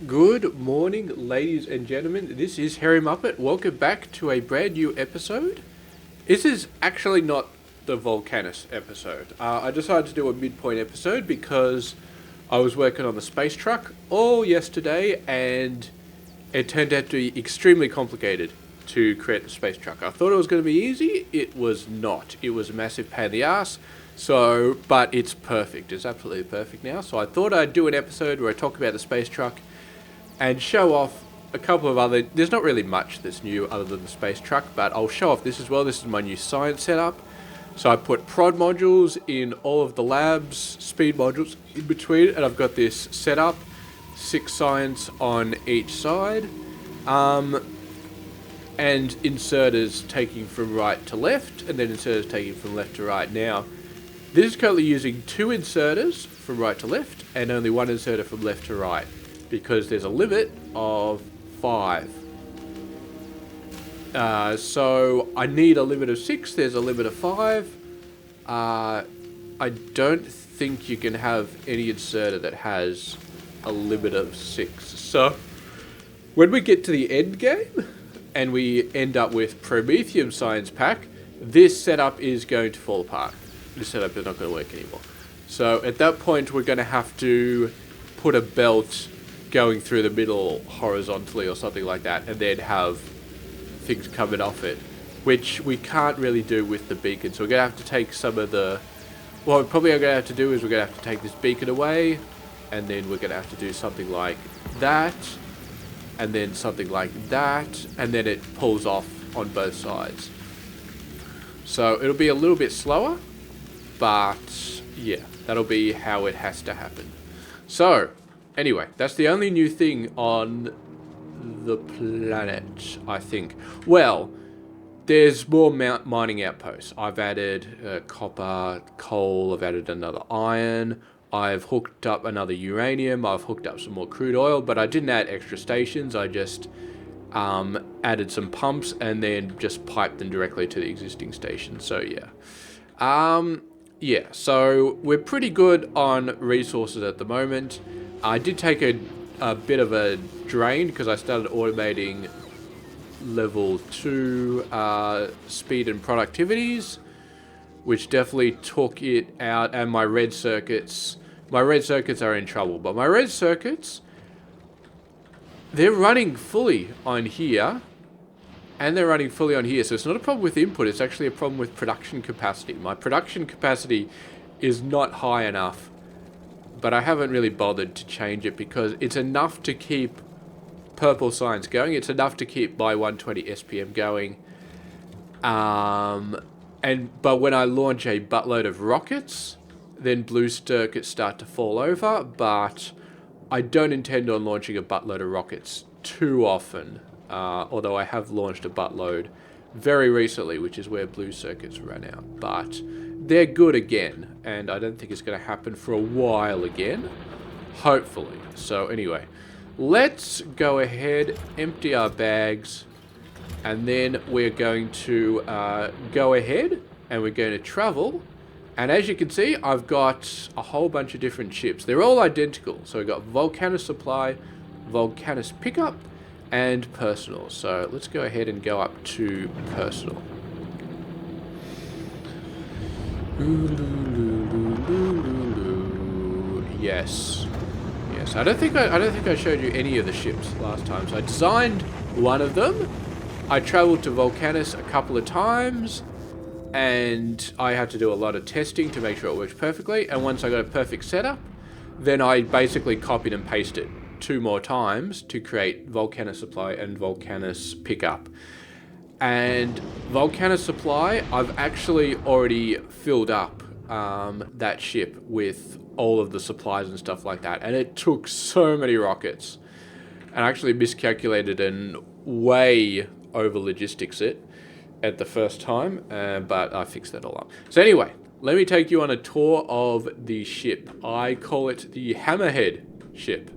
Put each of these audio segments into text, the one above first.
Good morning, ladies and gentlemen. This is Hairymuppet. Welcome back to a brand new episode. This is actually not the Vulcanus episode. I decided to do a midpoint episode because I was working on the space truck all yesterday and it turned out to be extremely complicated to create the space truck. I thought it was going to be easy. It was not. It was a massive pain in the ass. But it's perfect. It's absolutely perfect now. So I thought I'd do an episode where I talk about the space truck and show off a couple of other... There's not really much that's new other than the space truck, but I'll show off this as well. This is my new science setup. So I put prod modules in all of the labs, speed modules in between, and I've got this set up, 6 science on each side, and inserters taking from right to left, and then inserters taking from left to right. Now, this is currently using 2 inserters from right to left, and only 1 inserter from left to right, because there's a limit of 5. So I need a limit of 6, there's a limit of 5. I don't think you can have any inserter that has a limit of 6. So when we get to the end game, and we end up with Prometheum Science Pack, this setup is going to fall apart. This setup is not going to work anymore. So at that point, we're going to have to put a belt going through the middle horizontally or something like that, and then have things coming off it, which we can't really do with the beacon. So we're going to have to take some of the... What we're probably going to have to do is we're going to have to take this beacon away, and then we're going to have to do something like that, and then something like that, and then it pulls off on both sides. So it'll be a little bit slower, but yeah, that'll be how it has to happen. So anyway, that's the only new thing on the planet, I think. Well, there's more mining outposts. I've added copper, coal, I've added another iron, I've hooked up another uranium, I've hooked up some more crude oil, but I didn't add extra stations. I just added some pumps and then just piped them directly to the existing station. So yeah, so we're pretty good on resources at the moment. I did take a bit of a drain because I started automating level 2 speed and productivities, which definitely took it out, and my red circuits are in trouble. But my red circuits, they're running fully on here, and they're running fully on here, so it's not a problem with input, it's actually a problem with production capacity. My production capacity is not high enough, but I haven't really bothered to change it because it's enough to keep purple signs going, it's enough to keep my 120 SPM going, but when I launch a buttload of rockets, then blue circuits start to fall over, but I don't intend on launching a buttload of rockets too often, although I have launched a buttload very recently, which is where blue circuits ran out. But they're good again, and I don't think it's going to happen for a while again, hopefully. So anyway, let's go ahead, empty our bags, and then we're going to go ahead and we're going to travel. And as you can see, I've got a whole bunch of different ships. They're all identical. So we've got Vulcanus Supply, Vulcanus Pickup, and Personal. So let's go ahead and go up to Personal. Yes. Yes. I don't think I showed you any of the ships last time. So I designed one of them. I traveled to Vulcanus a couple of times, and I had to do a lot of testing to make sure it works perfectly. And once I got a perfect setup, then I basically copied and pasted 2 more times to create Vulcanus Supply and Vulcanus Pickup. And Vulcanus Supply, I've actually already filled up that ship with all of the supplies and stuff like that. And it took so many rockets. And I actually miscalculated and way over logistics it at the first time, but I fixed that all up. So anyway, let me take you on a tour of the ship. I call it the Hammerhead ship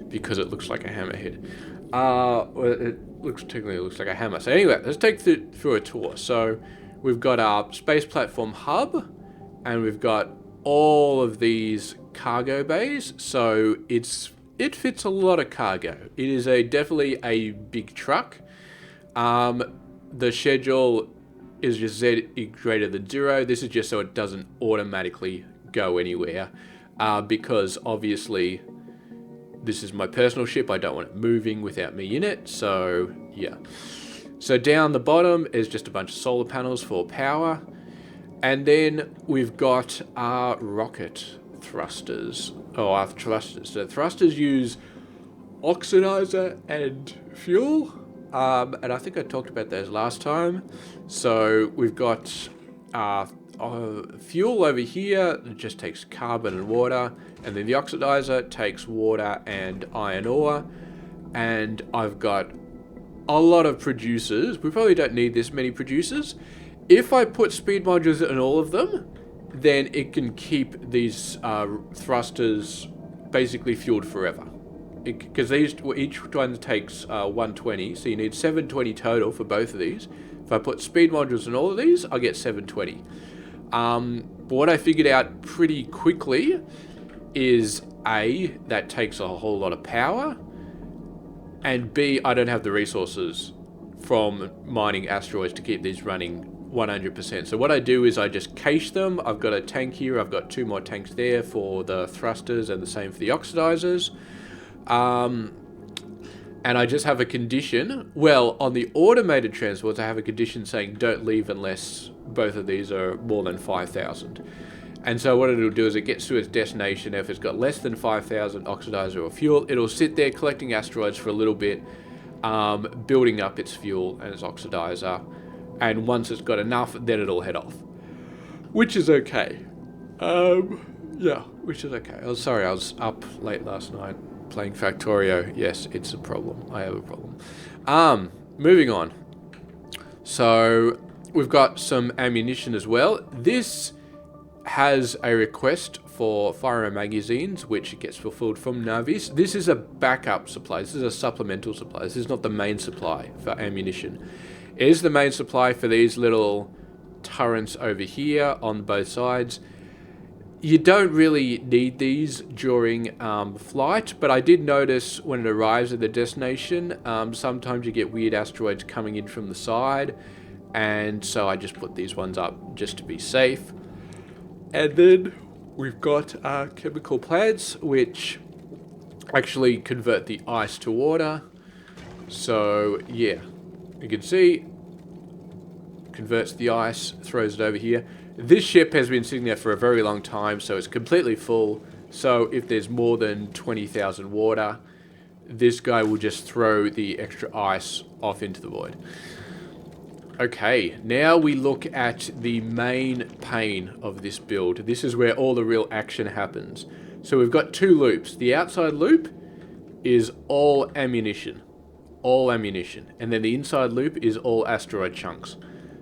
because it looks like a hammerhead. Well, it technically looks like a hammer. So anyway, let's take through a tour. So we've got our space platform hub, and we've got all of these cargo bays. So it's it fits a lot of cargo. It is definitely a big truck. The schedule is just Z greater than 0. This is just so it doesn't automatically go anywhere, because obviously this is my personal ship. I don't want it moving without me in it. So yeah. So down the bottom is just a bunch of solar panels for power. And then we've got our rocket thrusters. Oh, our thrusters. So thrusters use oxidizer and fuel. And I think I talked about those last time. So we've got fuel over here that just takes carbon and water. And then the oxidizer takes water and iron ore. And I've got a lot of producers. We probably don't need this many producers. If I put speed modules in all of them, then it can keep these thrusters basically fueled forever. Because each one takes 120, so you need 720 total for both of these. If I put speed modules in all of these, I'll get 720. But what I figured out pretty quickly is A, that takes a whole lot of power, and B, I don't have the resources from mining asteroids to keep these running 100%. So what I do is I just cache them. I've got a tank here. I've got 2 more tanks there for the thrusters and the same for the oxidizers. And I just have a condition. Well, on the automated transports, I have a condition saying don't leave unless both of these are more than 5,000. And so what it'll do is it gets to its destination. If it's got less than 5,000 oxidizer or fuel, it'll sit there collecting asteroids for a little bit, building up its fuel and its oxidizer. And once it's got enough, then it'll head off. Which is okay. Yeah, which is okay. Oh, sorry, I was up late last night playing Factorio. Yes, it's a problem. I have a problem. Moving on. So, we've got some ammunition as well. This has a request for firearm magazines, which gets fulfilled from Navis. This is a backup supply. This is a supplemental supply. This is not the main supply for ammunition. It is the main supply for these little turrets over here on both sides. You don't really need these during flight, but I did notice when it arrives at the destination, sometimes you get weird asteroids coming in from the side, and so I just put these ones up just to be safe. And then we've got chemical plants, which actually convert the ice to water. So yeah, you can see, converts the ice, throws it over here. This ship has been sitting there for a very long time, so it's completely full. So if there's more than 20,000 water, this guy will just throw the extra ice off into the void. Okay, now we look at the main pane of this build. This is where all the real action happens. So we've got 2 loops. The outside loop is all ammunition. All ammunition. And then the inside loop is all asteroid chunks.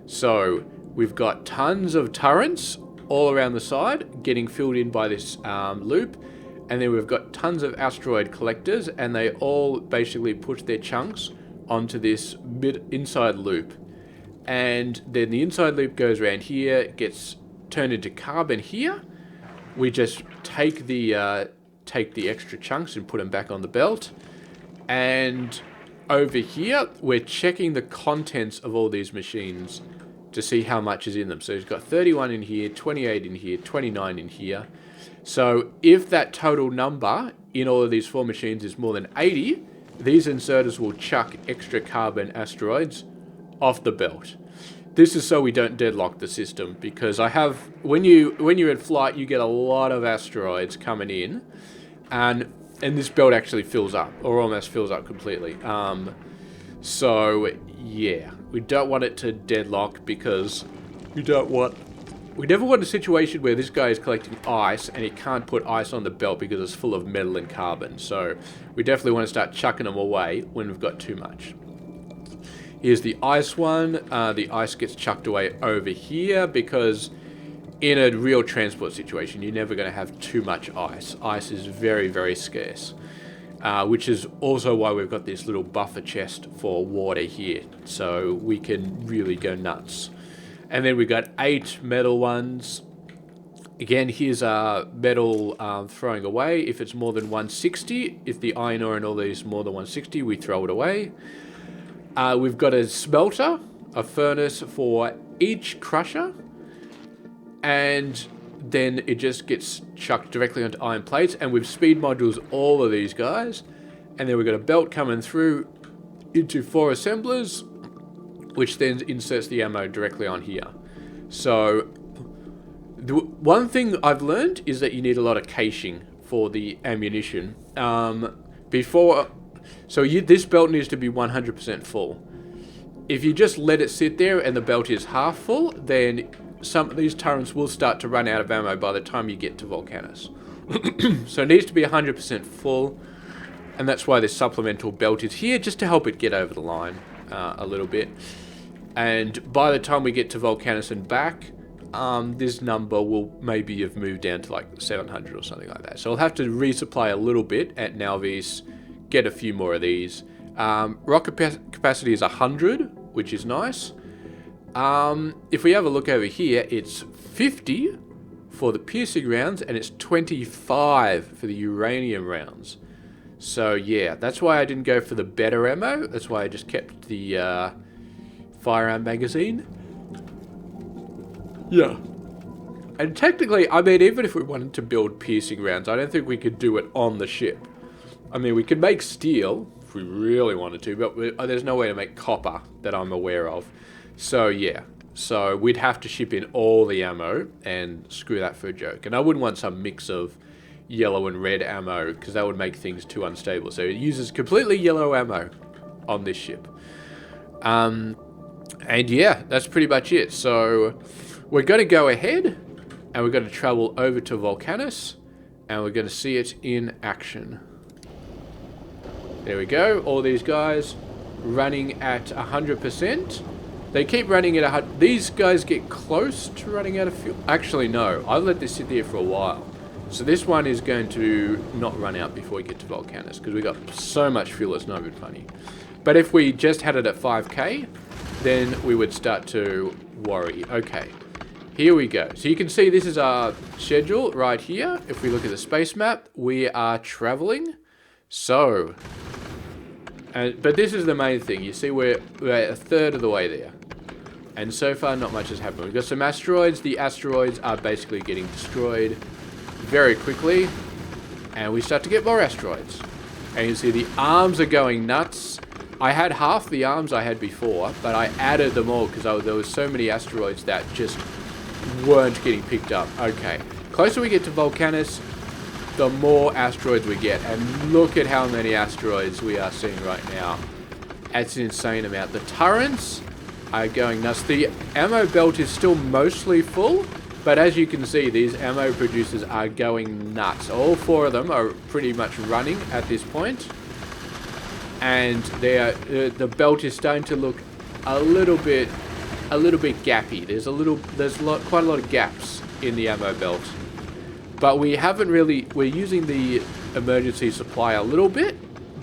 So we've got tons of turrets all around the side getting filled in by this loop. And then we've got tons of asteroid collectors, and they all basically push their chunks onto this inside loop. And then the inside loop goes around here, gets turned into carbon here. We just take the extra chunks and put them back on the belt. And over here, we're checking the contents of all these machines to see how much is in them. So it's got 31 in here, 28 in here, 29 in here. So if that total number in all of these 4 machines is more than 80, these inserters will chuck extra carbon asteroids off the belt. This is so we don't deadlock the system, because I have, when you're in flight, you get a lot of asteroids coming in, and this belt actually fills up, or almost fills up completely. So yeah, we don't want it to deadlock, because we never want a situation where this guy is collecting ice and he can't put ice on the belt because it's full of metal and carbon. So we definitely want to start chucking them away when we've got too much. Here's the ice one. The ice gets chucked away over here, because in a real transport situation, you're never going to have too much ice. Ice is very, very scarce, which is also why we've got this little buffer chest for water here, so we can really go nuts. And then we've got 8 metal ones. Again, here's our metal throwing away. If it's more than 160, if the iron ore and all these more than 160, we throw it away. We've got a smelter, a furnace for each crusher, and then it just gets chucked directly onto iron plates, and we've speed modules all of these guys, and then we've got a belt coming through into 4 assemblers, which then inserts the ammo directly on here. So one thing I've learned is that you need a lot of caching for the ammunition. This belt needs to be 100% full. If you just let it sit there and the belt is half full, then some of these turrets will start to run out of ammo by the time you get to Vulcanus. So it needs to be 100% full, and that's why this supplemental belt is here, just to help it get over the line a little bit. And by the time we get to Vulcanus and back, this number will maybe have moved down to like 700 or something like that. So I'll have to resupply a little bit at Nalvis, get a few more of these. Rocket capacity is 100, which is nice. If we have a look over here, it's 50 for the piercing rounds, and it's 25 for the uranium rounds. So yeah, that's why I didn't go for the better ammo. That's why I just kept the firearm magazine. Yeah. And technically, I mean, even if we wanted to build piercing rounds, I don't think we could do it on the ship. I mean, we could make steel if we really wanted to, but there's no way to make copper that I'm aware of. So yeah, so we'd have to ship in all the ammo and screw that for a joke. And I wouldn't want some mix of yellow and red ammo, because that would make things too unstable. So it uses completely yellow ammo on this ship. And yeah, that's pretty much it. So we're going to go ahead and we're going to travel over to Vulcanus, and we're going to see it in action. There we go. All these guys running at 100%. They keep running at 100. These guys get close to running out of fuel. Actually, no. I'll let this sit there for a while. So this one is going to not run out before we get to Vulcanus, because we got so much fuel it's not even funny. But if we just had it at 5k, then we would start to worry. Okay, here we go. So you can see this is our schedule right here. If we look at the space map, we are traveling. So, but this is the main thing. You see we're a third of the way there. And so far, not much has happened. We've got some asteroids. The asteroids are basically getting destroyed very quickly. And we start to get more asteroids. And you see the arms are going nuts. I had half the arms I had before, but I added them all because there was so many asteroids that just weren't getting picked up. Okay, closer we get to Vulcanus, the more asteroids we get. And look at how many asteroids we are seeing right now. That's an insane amount. The turrets are going nuts. The ammo belt is still mostly full, but as you can see, these ammo producers are going nuts. All 4 of them are pretty much running at this point. And the belt is starting to look a little bit gappy. There's quite a lot of gaps in the ammo belt. But we're using the emergency supply a little bit,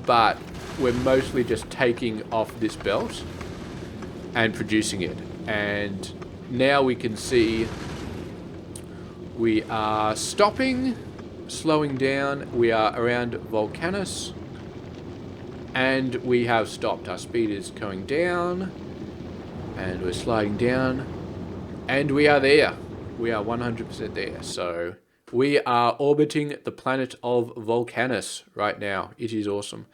but we're mostly just taking off this belt and producing it. And now we can see we are slowing down. We are around Vulcanus, and we have stopped. Our speed is going down, and we're sliding down, and we are there. We are 100% there. So we are orbiting the planet of Vulcanus right now. It is awesome.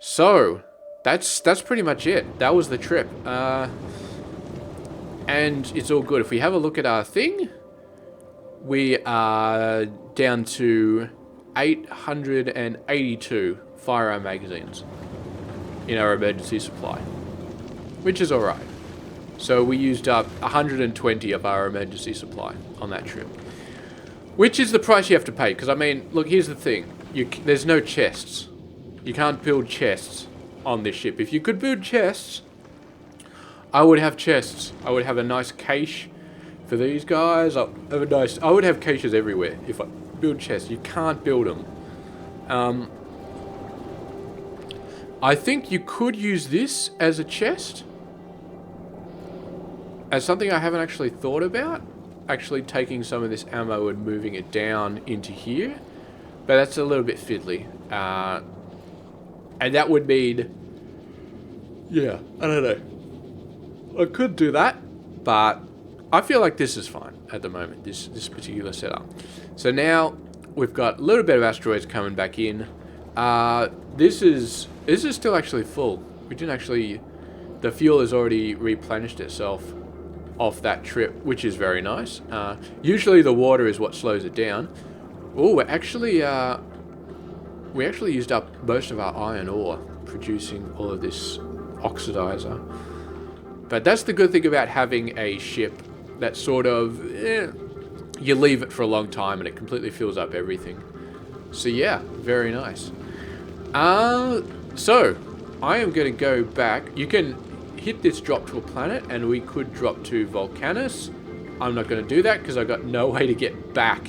So that's pretty much it. That was the trip. And it's all good. If we have a look at our thing, we are down to 882 firearm magazines in our emergency supply, which is alright. So we used up 120 of our emergency supply on that trip, which is the price you have to pay. Because, I mean, look, here's the thing. There's no chests. You can't build chests on this ship. If you could build chests, I would have chests. I would have a nice cache for these guys. I would have caches everywhere if I build chests. You can't build them. I think you could use this as a chest. As something I haven't actually thought about. actually taking some of this ammo and moving it down into here. But that's a little bit fiddly. And that would mean... yeah, I don't know. I could do that, but I feel like this is fine at the moment, this particular setup. So now we've got a little bit of asteroids coming back in. This is still actually full. We didn't actually... the fuel has already replenished itself off that trip, which is very nice. Usually the water is what slows it down. Oh, we actually used up most of our iron ore producing all of this oxidizer. But that's the good thing about having a ship that sort of... you leave it for a long time and it completely fills up everything. So yeah, very nice. So, I am going to go back. You can hit this drop to a planet and we could drop to Vulcanus. I'm not going to do that because I got no way to get back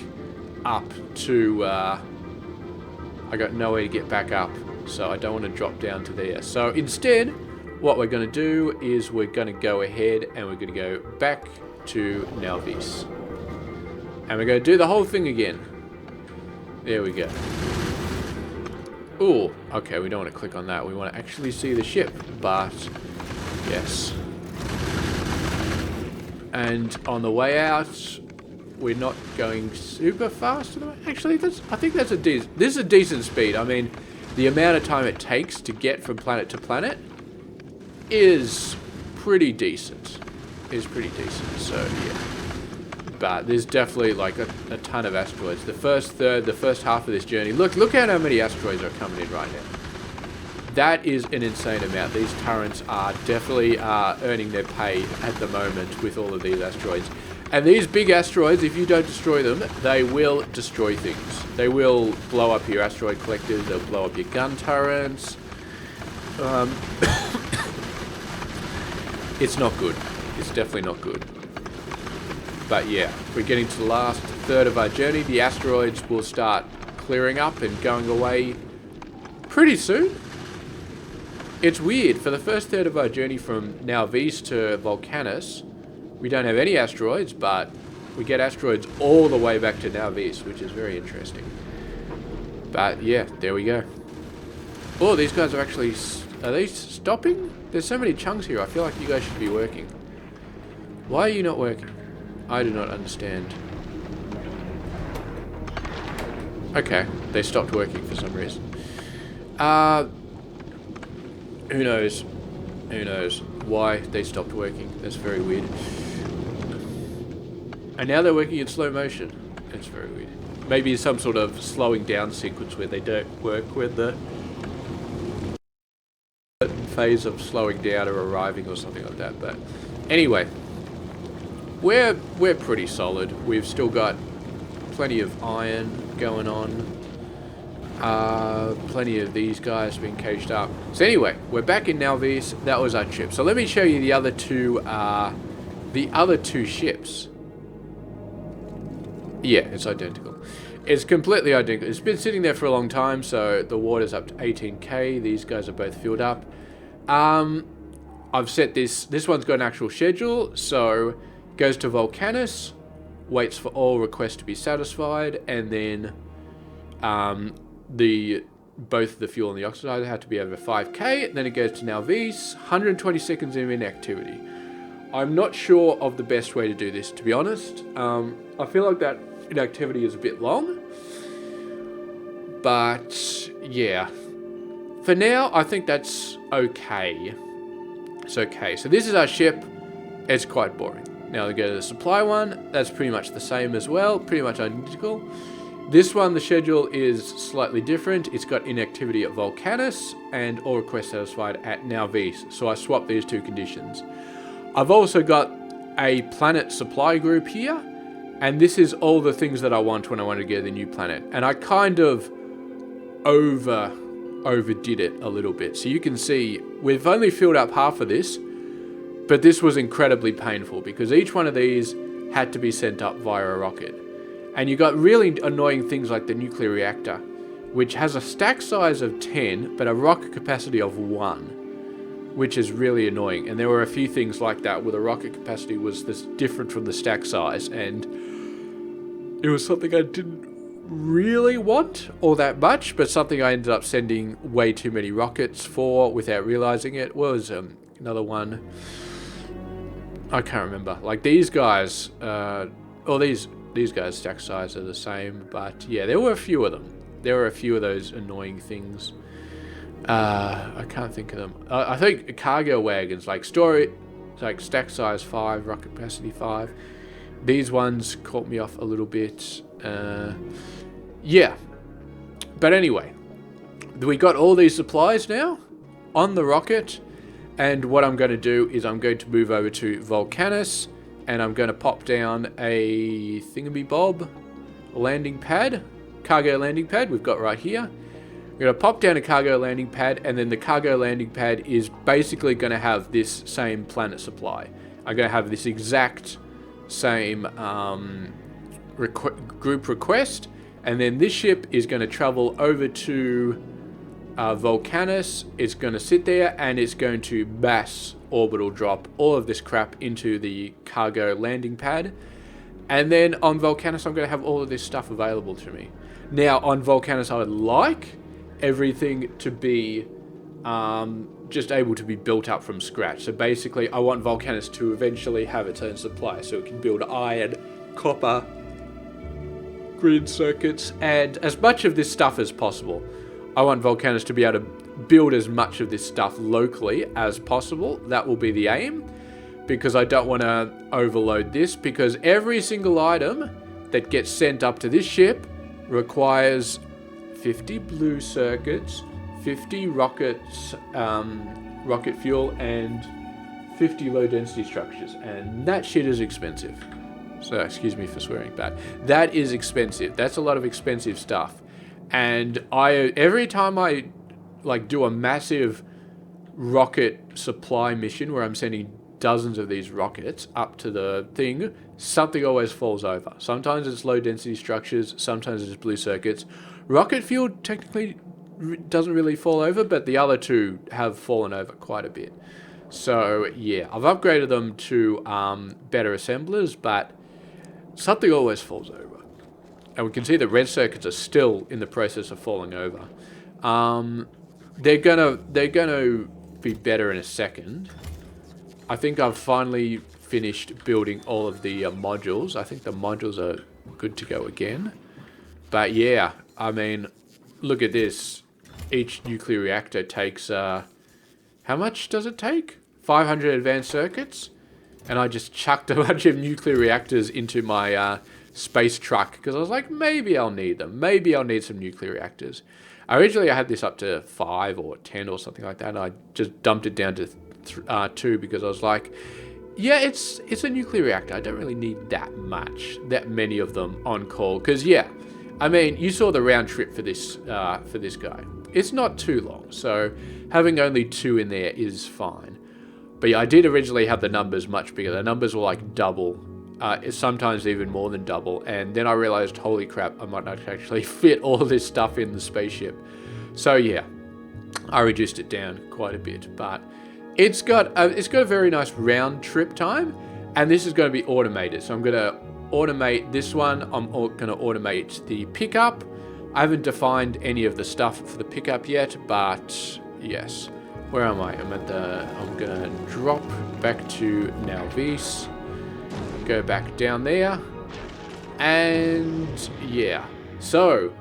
up to... I got no way to get back up, so I don't want to drop down to there. So instead, what we're going to do is we're going to go ahead and we're going to go back to Nalvis. And we're going to do the whole thing again. There we go. Oh, okay, we don't want to click on that. We want to actually see the ship, but yes. And on the way out, we're not going super fast. Actually, I think that's this is a decent speed. I mean, the amount of time it takes to get from planet to planet is pretty decent. So yeah. But there's definitely like a ton of asteroids. The first half of this journey. Look at how many asteroids are coming in right now. That is an insane amount. These turrets are definitely earning their pay at the moment with all of these asteroids. And these big asteroids, if you don't destroy them, they will destroy things. They will blow up your asteroid collectors, they'll blow up your gun turrets. It's not good. It's definitely not good. But yeah, we're getting to the last third of our journey. The asteroids will start clearing up and going away pretty soon. It's weird, for the first third of our journey from Nalvis to Vulcanus, we don't have any asteroids, but we get asteroids all the way back to Nalvis, which is very interesting. But yeah, there we go. Oh, these guys are actually... are they stopping? There's so many chunks here, I feel like you guys should be working. Why are you not working? I do not understand. Okay, they stopped working for some reason. Who knows? Who knows why they stopped working? That's very weird. And now they're working in slow motion. That's very weird. Maybe some sort of slowing down sequence where they don't work when the phase of slowing down or arriving or something like that. But anyway, we're pretty solid. We've still got plenty of iron going on. Plenty of these guys being caged up. So anyway, we're back in Nalvis. That was our trip. So let me show you the other two ships. Yeah, it's identical. It's completely identical. It's been sitting there for a long time, so the water's up to 18k. These guys are both filled up. I've set this one's got an actual schedule, so goes to Vulcanus, waits for all requests to be satisfied, and then both the fuel and the oxidizer had to be over 5k, and then it goes to Nalvis, 120 seconds of inactivity. I'm not sure of the best way to do this, to be honest. I feel like that inactivity is a bit long, but yeah, for now I think that's okay. It's okay. So this is our ship. It's quite boring. Now we go to the supply one. That's pretty much the same as well, pretty much identical. This one, the schedule is slightly different. It's got inactivity at Vulcanus and all requests satisfied at Nalvis. So I swapped these two conditions. I've also got a planet supply group here, and this is all the things that I want when I want to get the new planet. And I kind of overdid it a little bit. So you can see we've only filled up half of this, but this was incredibly painful because each one of these had to be sent up via a rocket. And you got really annoying things like the nuclear reactor, which has a stack size of 10, but a rocket capacity of 1. which is really annoying. And there were a few things like that where the rocket capacity was this different from the stack size, and it was something I didn't really want all that much, but something I ended up sending way too many rockets for without realizing it. Was another one, I can't remember. Like these guys, or these guys' stack size are the same, but yeah, there were a few of them. There were a few of those annoying things. I can't think of them. I think cargo wagons, like stack size 5, rocket capacity 5. These ones caught me off a little bit. Yeah. But anyway, we got all these supplies now on the rocket. And what I'm going to do is I'm going to move over to Vulcanus. And I'm going to pop down a thingamabob landing pad. Cargo landing pad we've got right here. I'm going to pop down a cargo landing pad, and then the cargo landing pad is basically going to have this same planet supply. I'm going to have this exact same group request, and then this ship is going to travel over to Vulcanus. It's going to sit there, and it's going to mass orbital drop all of this crap into the cargo landing pad. And then on Vulcanus, I'm going to have all of this stuff available to me. Now, on Vulcanus, I would like everything to be just able to be built up from scratch. So basically, I want Vulcanus to eventually have its own supply, so it can build iron, copper, grid circuits, and as much of this stuff as possible. I want Vulcanus to be able to build as much of this stuff locally as possible. That will be the aim, because I don't want to overload this, because every single item that gets sent up to this ship requires 50 blue circuits, 50 rockets, rocket fuel, and 50 low density structures, and that shit is expensive. So excuse me for swearing, but that is expensive. That's a lot of expensive stuff. And every time I do a massive rocket supply mission where I'm sending dozens of these rockets up to the thing, something always falls over. Sometimes it's low density structures, sometimes it's blue circuits. Rocket fuel technically doesn't really fall over, but the other two have fallen over quite a bit. So yeah, I've upgraded them to better assemblers, but something always falls over. And we can see the red circuits are still in the process of falling over. They're gonna be better in a second. I think I've finally finished building all of the modules. I think the modules are good to go again. But yeah, I mean, look at this. Each nuclear reactor takes, how much does it take? 500 advanced circuits? And I just chucked a bunch of nuclear reactors into my space truck, because I was like, maybe I'll need them. Maybe I'll need some nuclear reactors. Originally, I had this up to 5 or 10 or something like that, and I just dumped it down to 2, because I was like, yeah, it's a nuclear reactor. I don't really need that many of them on call. Because yeah, I mean, you saw the round trip for this guy. It's not too long, so having only 2 in there is fine. But yeah, I did originally have the numbers much bigger. The numbers were like double, sometimes even more than double. And then I realized, holy crap, I might not actually fit all this stuff in the spaceship. So yeah, I reduced it down quite a bit. But it's got a very nice round trip time, and this is going to be automated. So I'm going to automate this one. I'm going to automate the pickup. I haven't defined any of the stuff for the pickup yet, but yes. Where am I? I'm going to drop back to Nalvis, go back down there, and yeah. So,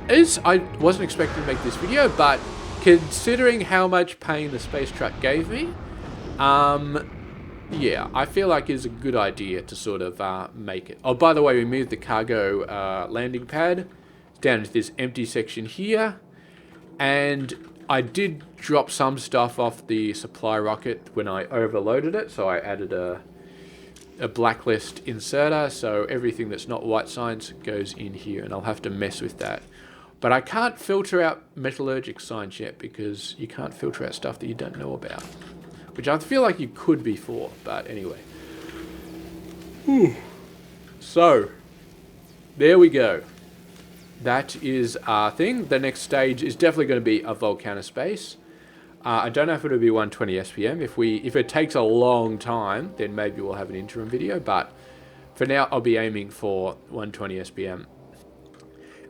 I wasn't expecting to make this video, but considering how much pain the space truck gave me, yeah, I feel like it's a good idea to sort of make it. Oh, by the way, we moved the cargo landing pad down to this empty section here, and I did drop some stuff off the supply rocket when I overloaded it, so I added a blacklist inserter, so everything that's not white science goes in here, and I'll have to mess with that. But I can't filter out metallurgic science yet, because you can't filter out stuff that you don't know about, which I feel like you could before, but anyway. So, there we go. That is our thing. The next stage is definitely going to be a Vulcanus base. I don't know if it'll be 120 SPM. If it takes a long time, then maybe we'll have an interim video. But for now, I'll be aiming for 120 SPM.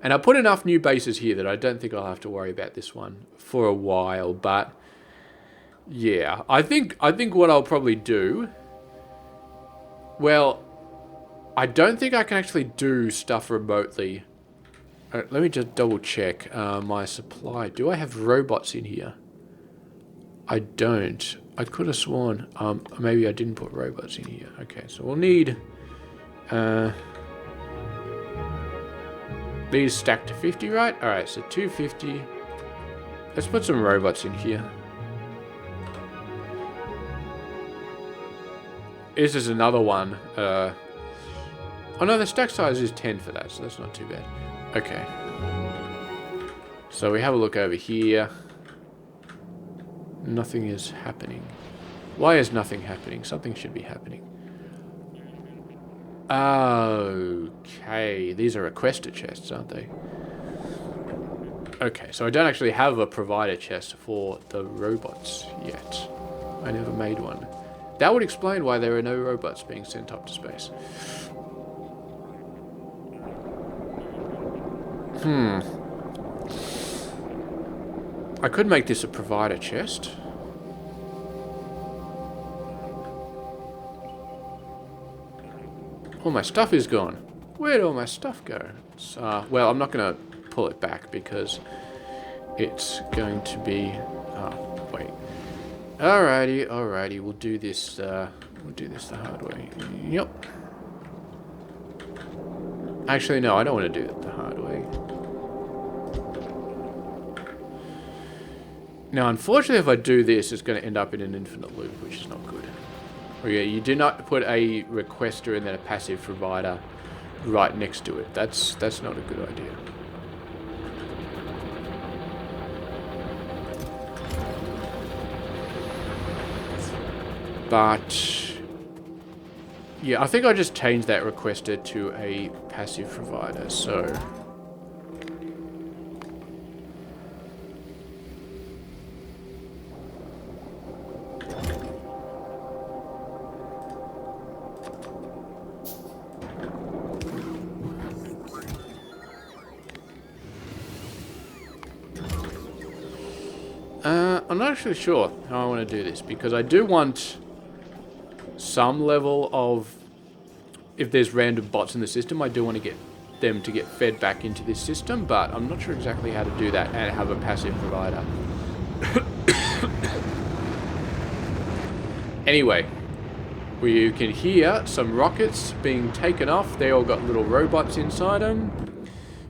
And I put enough new bases here that I don't think I'll have to worry about this one for a while. But yeah, I think what I'll probably do. Well, I don't think I can actually do stuff remotely. Let me just double check my supply. Do I have robots in here? I don't. I could have sworn. Maybe I didn't put robots in here. Okay, so we'll need these stacked to 50, right? All right, so 250. Let's put some robots in here. This is another one. Oh no, the stack size is 10 for that, so that's not too bad. Okay. So we have a look over here. Nothing is happening. Why is nothing happening? Something should be happening. Okay. These are requester chests, aren't they? Okay, so I don't actually have a provider chest for the robots yet. I never made one. That would explain why there are no robots being sent up to space. I could make this a provider chest. All my stuff is gone. Where'd all my stuff go? It's, well, I'm not going to pull it back because it's going to be... Oh, wait. Alrighty. We'll do this the hard way. Yep. Actually, no, I don't want to do it the hard way. Now, unfortunately, if I do this, it's going to end up in an infinite loop, which is not good. Oh yeah, you do not put a requester and then a passive provider right next to it. That's not a good idea. But yeah, I think I just changed that requester to a passive provider, so I'm not actually sure how I want to do this, because I do want some level of, if there's random bots in the system, I do want to get them to get fed back into this system, but I'm not sure exactly how to do that and have a passive provider. Anyway, we can hear some rockets being taken off. They all got little robots inside them.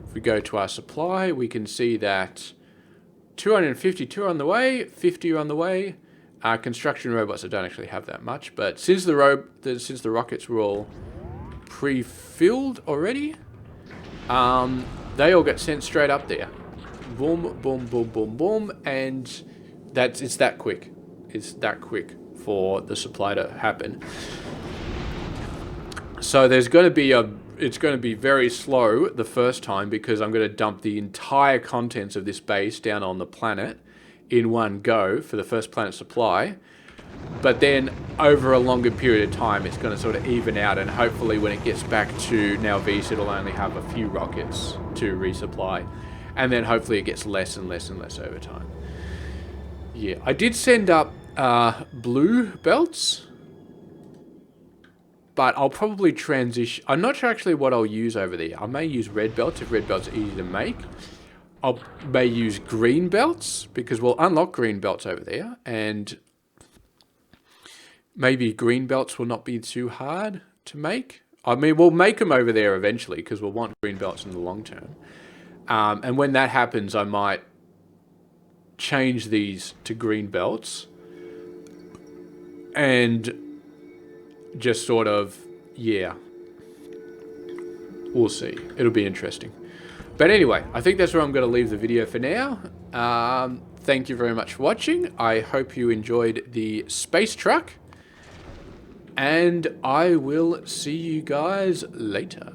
If we go to our supply, we can see that 252 are on the way, 50 are on the way. Construction robots, I don't actually have that much, but since the rockets were all pre-filled already, they all get sent straight up there. Boom, boom, boom, boom, boom, and it's that quick. It's that quick for the supply to happen. So there's going to be it's going to be very slow the first time, because I'm going to dump the entire contents of this base down on the planet in one go for the first planet supply. But then over a longer period of time, it's going to sort of even out, and hopefully when it gets back to Nalvis, it'll only have a few rockets to resupply, and then hopefully it gets less and less and less over time. Yeah, I did send up blue belts, but I'll probably transition. I'm not sure actually what I'll use over there. I may use red belts if red belts are easy to make. I may use green belts, because we'll unlock green belts over there, and maybe green belts will not be too hard to make. I mean, we'll make them over there eventually, because we'll want green belts in the long term. And when that happens, I might change these to green belts and just sort of, yeah, we'll see. It'll be interesting. But anyway, I think that's where I'm going to leave the video for now. Thank you very much for watching. I hope you enjoyed the space truck, and I will see you guys later.